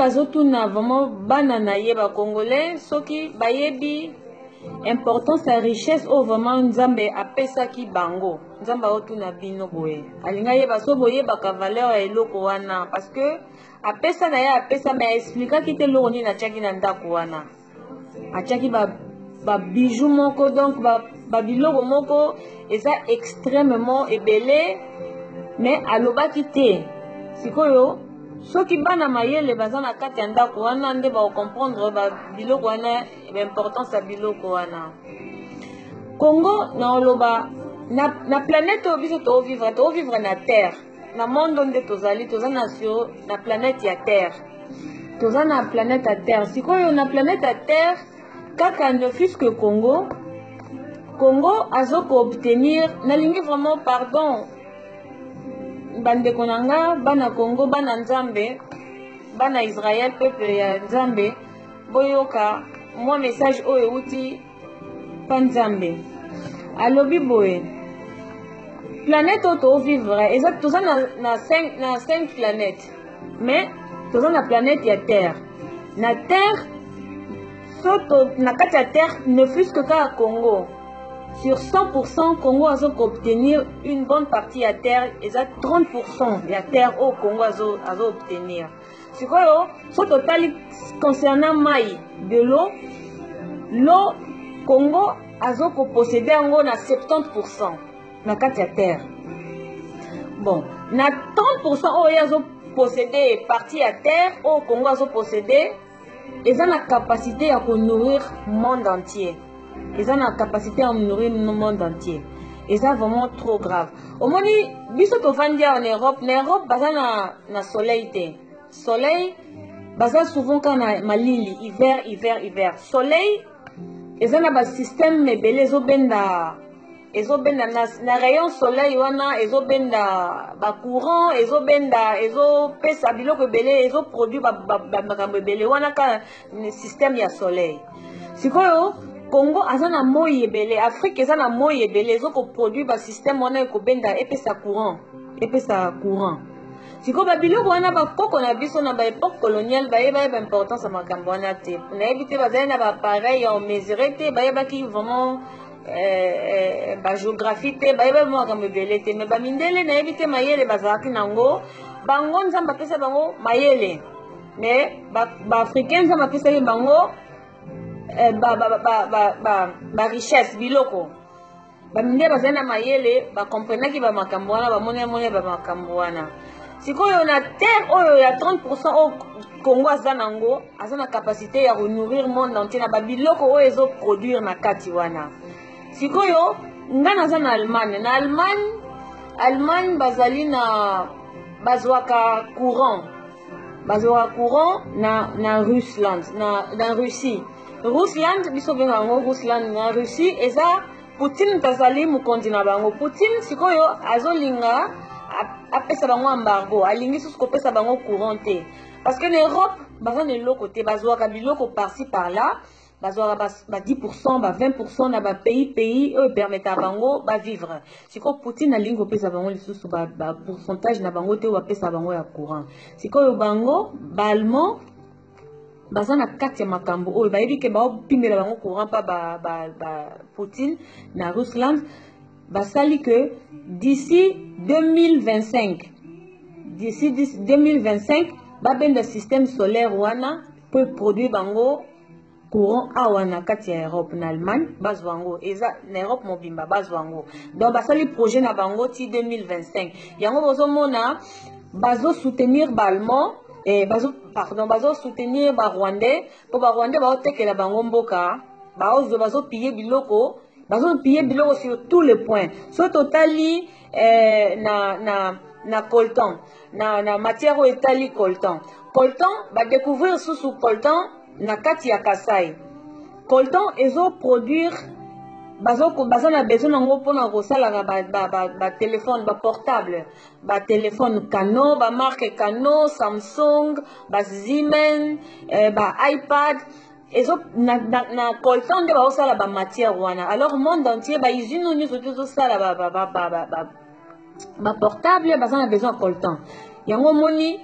azotuna vraiment bana na ye ba congolais soki bayebi importance ya richesse oyo vraiment nzambe apesaki bango, nzambe aotuna bino boye alinga yeba so boyebaka valeur ya eloko wana parce que apesa na ye apesa me aexplikaki te eloko nini atiaki na ndako wana, atiaki ba bijou moko donc ba biloko moko eza extrêmement ebele mais alobaki te. Sikoyo soki bana mayele baza na kati ya ndako wana nde baocomprendre biloko wana importance ya biloko wana. Congo na oloba na planète oyo biso toovivre na terre, na monde nde tozali toza na planète ya terre, toza na planète ya terre. Sikoyo na planète ya terre kaka ne fût-ce que Congo azoko obtenir, nalingi vraiment pardon bandeko nanga bana Congo bana Nzambe bana Israël peuple ya Nzambe boyoka moi message oyo euti pa Nzambe alobi boye planète oyo tovivre eza toza na 5 planètes mais toza na planète ya terre na terre soto na kati ya terre ne fût-ce que kaka Congo. Sur 100%, Congo a obtenir une bonne partie à terre, et ça 30% de la terre au Congo a obtenir. C'est quoi ce total concernant maï de l'eau Congo a possédé en gros 70% na kati ya terre. Bon, na 30% au a possédé partie à terre au Congo a possédé, et ça la capacité à nourrir le monde entier. Ils ont la capacité à nourrir le monde entier. Et ça vraiment trop grave. Au moins, biso tovandia en Europe, basa na soleil te. Soleil, basa souvent quand na lili, hiver. Soleil, ils ont un système mebele, ils ont na rayon soleil wana, ils ont ba courant, ils ont pesa biloko bele, ils ont produit ba mebele wana ka système ya soleil. Sikoyo Congo azana moyi ebele, Afrique ezana moyi ebele, ezoko produit ba système wana ekobenda epesa courant. Siko ba biloko wana ba koko na biso na ba époque coloniale ba importance ya makambo wana te. Na ebite bazali na ba appareil en mesurer te, ba yebaki vraiment ba géographie te, ba yeba makambo ebele te, mais ba mindele na ebite mayele bazalaki nango, bango nzambe apesa bango mayele. Mais ba africain nzambe apesa bango ba richesse biloko baminde bazali na mayele bakomprenaki bamakambo wana bamoni ba makambo wana. Sikoyo na terre oyo ya 30% au Congo aza nango aza na capacité ya renourrir monde entier na babiloko oyo ezoproduire na kati wana. Sikoyo nga naza na Allemagne bazali na bazwaka courant na Rusland na Russie. Rusland biso benga ngo Rusland na Russie eza Poutine tazali mukonzi na bango. Poutine sikoyo azolinga apesa bango embargo, alingi susu kopesa bango courant te parce que l'Europe baza na eloko te, bazwaka biloko par-ci par-là, bazwaka ba 10% ba 20% na ba pays eux permettre bango ba vivre. Sikoyo Poutine alingi kopesa bango lisusu ba pourcentage na bango te wapesa bango ya courant. Sikoyo bango ba allemand baza na kati ya makambo oyo bayebi ke baopimela bango courant pa Poutine na Rusland basali que d'ici 2025 babenda système solaire wana peut produire bango courant awa na kati ya Europe na Allemagne bazwango eza na Europe mobimba bazwango. Donc basali projet na bango ti 2025 yango bozomona bazo soutenir ba allemand bazo soutenir ba Rwandais po ba Rwandais baotekela bango mboka bazo piller biloko sur tous les points. So totali na coltan na matière o etali coltan ba découvrir sous coltan na kati ya Kasai. Coltan ezo produire baza na besoin nango pona kosalaka ba téléphone ba portable ba téléphone Canon ba marque Canon, Samsung, ba Siemens, ba iPad ezo na coltan de baosala ba matière wana. Alors monde entier ba usine nyonso tozosala ba portable baza na besoin coltan. Yango moni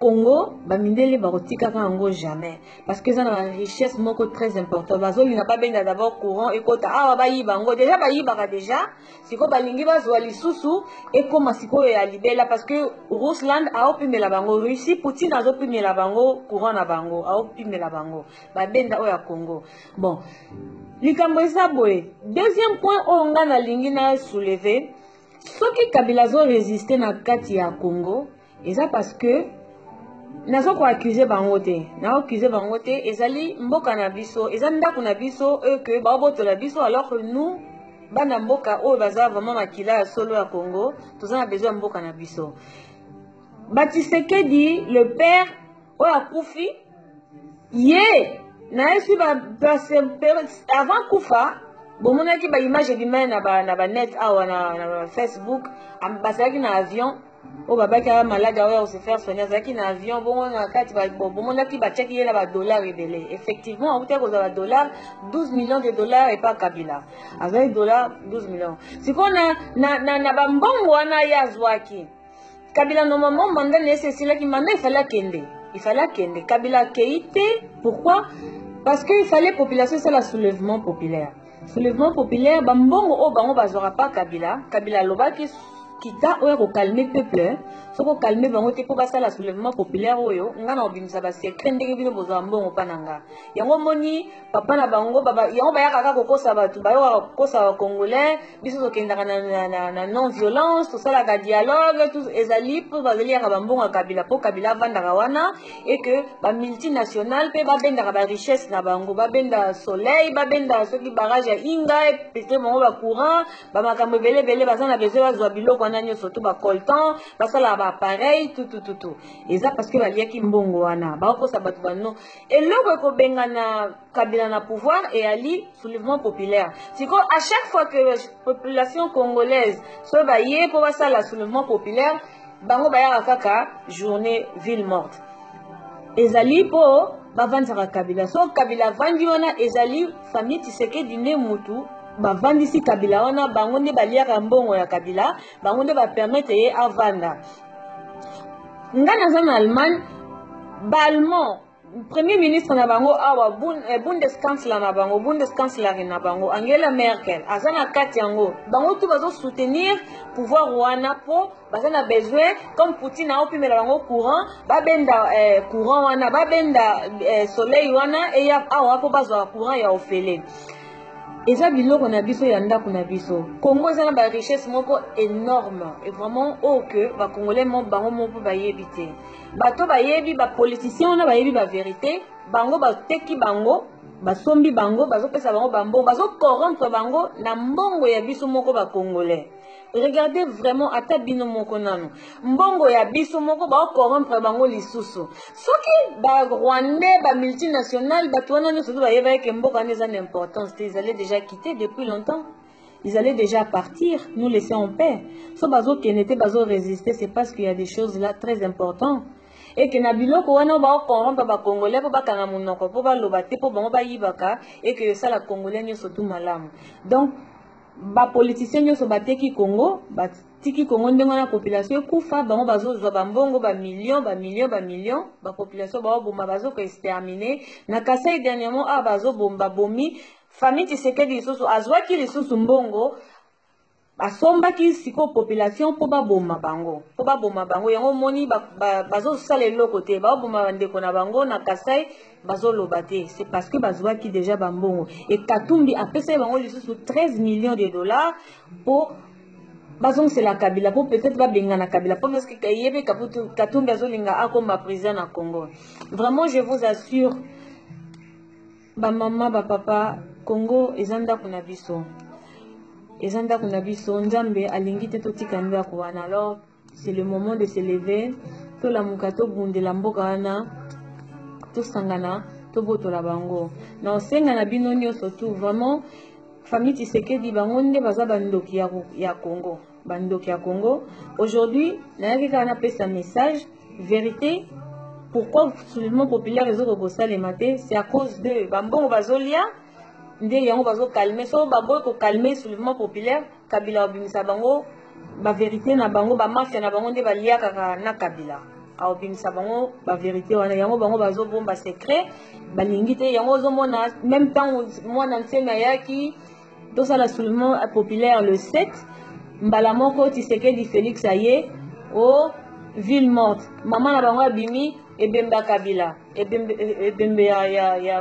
Congo, bamindele barotika kango jamais. Parce que ça a une richesse moko très importante. Bazo il n'a pas bien d'abord courant et kota ah ba yi bango déjà ba yi baka déjà. Siko balingi bazwa lisusu et comme siko ya libela parce que Rusland a opimela bango Russie Poutine a opimela bango courant na bango a opimela bango. Ba benda o ya Congo. Bon. Likambo esa boye. Deuxième point on nga na lingi na soulever. Soki Kabila zo résister na kati ya Congo, et ça parce que nazo ko accuser bango te na accuser bango te ezali mboka na biso ezali ndako na biso que ba botola biso alors que nous bana mboka o baza vraiment makila ya solo ya Congo tous on a besoin mboka na biso Tshisekedi le père o ya kufi ye na esu ba avant kufa bomonaki ba image bima na ba net awa na Facebook basalaki na avion o babaki a malade a se faire soigner zaki na avion bon na kati ba bomonaki ba check yela ba dollars rebelé effectivement on t'a cause ba dollars 12 millions de dollars et pas Kabila azali dollars 12 millions siko na ba mbongo wana yazwaki Kabila normalement mandat nécessaire qui mandat il fallait kende Kabila keite pourquoi parce que il fallait population c'est le soulèvement populaire. Soulèvement populaire, bambongo o bango bazora pas Kabila lobaki kita oya ko calmer peuple, soko calmer bango te po basa la soulèvement populaire oyo, ngana obimisa ba secret ndenge bino bozwa mbongo pananga. Yango moni papa na bango baba yango bayaka kaka kokosa batu, bayo kokosa ba congolais, biso tokendaka na non violence, to sala ka dialogue, tout ezali po bazali ya bambongo Kabila po Kabila vandaka wana et que ba multinational pe ba benda ba richesse na bango, ba benda soleil, ba benda soki barrage ya Inga, peut-être bango ba courant, ba makambo belé bazana besoin bazwa biloko surtout ba coltan basala ba appareil tout et ça parce que baliaki mbongo wana ba ko sabatu bano et loko ko bengana Kabila na pouvoir et ali soulèvement populaire siko à chaque fois que la population congolaise so ba yé pour basala soulèvement populaire bango ba ya kaka journée ville morte ezali po ba vanzaka Kabila so Kabila vandi wana ezali famille Tshisekedi ne mutu bavandisi Kabila wana bango nde baliaka mbongo ya Kabila bango nde bapermettre ye avanda nga naza na Allemagne allemand premier ministre na bango awa Bundeskanzler na bango Bundeskanzlerin na bango Angela Merkel aza na kati yango bango tout bazo soutenir pouvoir wana po baza na besoin comme Poutine a opimela bango courant babenda courant wana babenda soleil wana e ya awa po bazwa courant ya ofele eza biloko na biso ya ndako na biso Congo eza na ba richesse moko énorme et vraiment que ba congolais mo bango moko bayebi te bato bayebi ba politiciens na bayebi ba vérité bango bateki bango basombi bango bazopesa bango bambongo bazo corrompre bango na mbongo ya biso moko ba congolais. Regardez vraiment ata bino moko nano mbongo ya biso moko ba corrompre bango lisusu soki ba rwandais ba multinational bato wana nyonso bayeba ke mboka neza na importance ils allaient déjà quitter depuis longtemps. Ils allaient déjà partir, nous laisser en paix. So bazo kenete bazo résister, c'est parce qu'il y a des choses là très importantes. Et que na biloko wana ba corrompre ba congolais po ba kanga munoko po ba lobate po bango ba yibaka et que ça la congolais nyonso tout malamu. Donc ba politiciens nyonso bateki Congo, batiki Congo ndenge na population ekufa bango bazozwa bambongo ba millions, ba population ba bomba bazo ko exterminer na Kasai dernièrement bazo bomba bomi famille Tshisekedi lisusu azwaki lisusu mbongo asombaki siko population po baboma bango yango moni bazo sala eloko te baboma bandeko na bango na Kasai bazoloba te c'est parce que bazwaki déjà bambongo et Katumbi apesa bango lisusu 13 millions de dollars pour bazong c'est la Kabila pour peut-être ba benga na Kabila pour parce que yebe Katumbi azolinga akoma président na Congo. Vraiment je vous assure ba maman ba papa Congo ezanda kuna biso nzambe alingi te totika ndako wana. Alors c'est le moment de se lever to la mukato bundela mboka wana to sangana to botola bango na osenga na bino nyonso tout vraiment famille Tshisekedi bango nde baza bandoki ya Congo aujourd'hui nayaki kaka napesa message vérité. Pourquoi soulèvement populaire ezoko kosalema te c'est à cause de bambongo bazolia nde yango bazo calmer so baboy ko calmer soulèvement populaire Kabila obimisa bango ba vérité na bango ba mafia na bango nde balia kaka na Kabila aobimisa bango ba vérité wana yango bango bazobomba secret balingi te yango ozomona même temps mwana nseme ayaki tosala soulèvement populaire le 7 mbala moko Tshisekedi Félix aye o ville morte mama na bango abimi ebembe ya Kabila ebembe ya